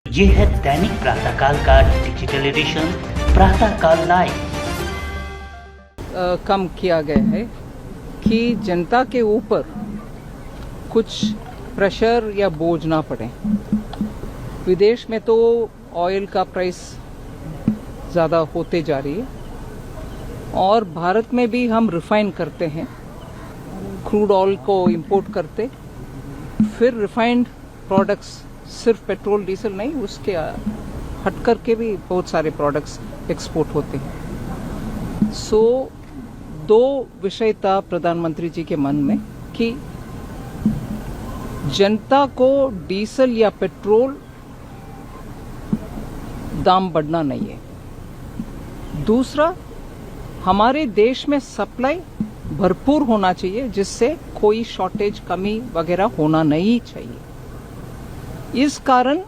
ये है दैनिक प्रातःकाल का डिजिटल एडिशन प्रातःकाल लाइव। कम किया गया है कि जनता के ऊपर कुछ प्रेशर या बोझ ना पड़े। विदेश में तो ऑयल का प्राइस ज़्यादा होते जा रही है और भारत में भी हम रिफाइन करते हैं, क्रूड ऑयल को इंपोर्ट करते, फिर रिफाइंड प्रोडक्ट्स, सिर्फ पेट्रोल डीजल नहीं, उसके हट करके भी बहुत सारे प्रोडक्ट्स एक्सपोर्ट होते हैं। सो दो विषय था प्रधानमंत्री जी के मन में कि जनता को डीजल या पेट्रोल दाम बढ़ना नहीं है। दूसरा, हमारे देश में सप्लाई भरपूर होना चाहिए जिससे कोई शॉर्टेज, कमी वगैरह होना नहीं चाहिए। इस कारण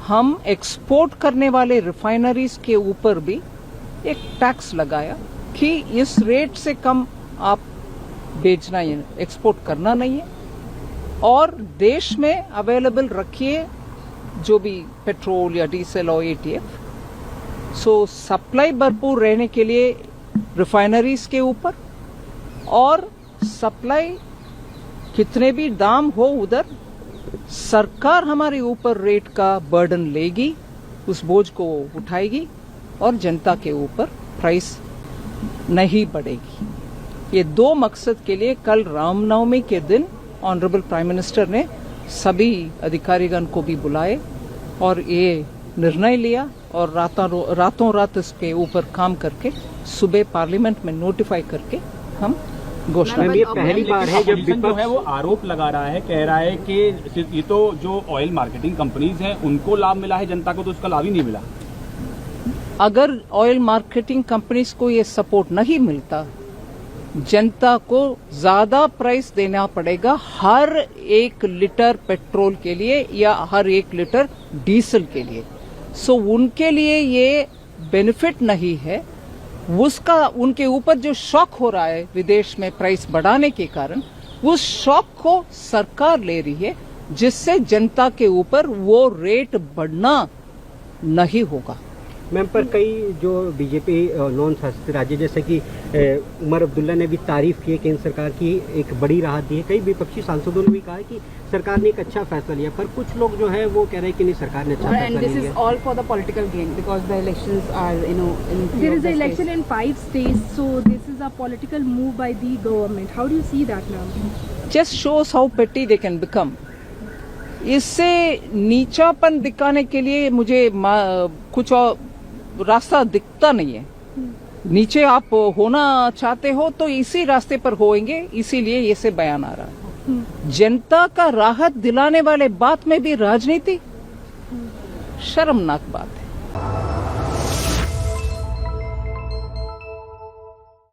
हम एक्सपोर्ट करने वाले रिफाइनरीज के ऊपर भी एक टैक्स लगाया कि इस रेट से कम आप बेचना, एक्सपोर्ट करना नहीं है और देश में अवेलेबल रखिए जो भी पेट्रोल या डीजल और एटीएफ। सो सप्लाई भरपूर रहने के लिए रिफाइनरीज के ऊपर, और सप्लाई कितने भी दाम हो उधर सरकार हमारे ऊपर रेट का बर्डन लेगी, उस बोझ को उठाएगी और जनता के ऊपर प्राइस नहीं बढ़ेगी। ये दो मकसद के लिए कल रामनवमी के दिन ऑनरेबल प्राइम मिनिस्टर ने सभी अधिकारीगण को भी बुलाए और ये निर्णय लिया और रातों रात इसके ऊपर काम करके सुबह पार्लियामेंट में नोटिफाई करके हम घोषणा। ये पहली बार है जब विपक्ष जो है वो आरोप लगा रहा है, कह रहा है कि ये तो जो ऑयल मार्केटिंग कंपनीज हैं उनको लाभ मिला है, जनता को तो उसका लाभ ही नहीं मिला। अगर ऑयल मार्केटिंग कंपनीज को ये सपोर्ट नहीं मिलता, जनता को ज्यादा प्राइस देना पड़ेगा हर 1 लीटर पेट्रोल के लिए या हर 1 लीटर डीजल के लिए। सो उनके लिए ये बेनिफिट नहीं है। उसका उनके ऊपर जो शॉक हो रहा है विदेश में प्राइस बढ़ाने के कारण, उस शॉक को सरकार ले रही है जिससे जनता के ऊपर वो रेट बढ़ना नहीं होगा। मैम, पर कई जो बीजेपी नॉन शासित राज्य जैसे कि उमर अब्दुल्ला ने भी तारीफ की है केंद्र सरकार की, एक बड़ी राहत दी है। कई विपक्षी सांसदों ने भी कहा है कि सरकार ने एक अच्छा फैसला लिया, पर कुछ लोग जो है वो कह रहे हैं कि नहीं, सरकार ने अच्छा फैसला लिया। And this is all for the political gain because the elections are, in there is an election in 5 states, so this is a political move by the government. How do you see that now? Just shows how petty they can become. इससे नीचापन दिखाने के लिए मुझे कुछ और रास्ता दिखता नहीं है। नीचे आप होना चाहते हो तो इसी रास्ते पर होएंगे, इसीलिए ये से बयान आ रहा है। जनता का राहत दिलाने वाले बात में भी राजनीति, शर्मनाक बात है।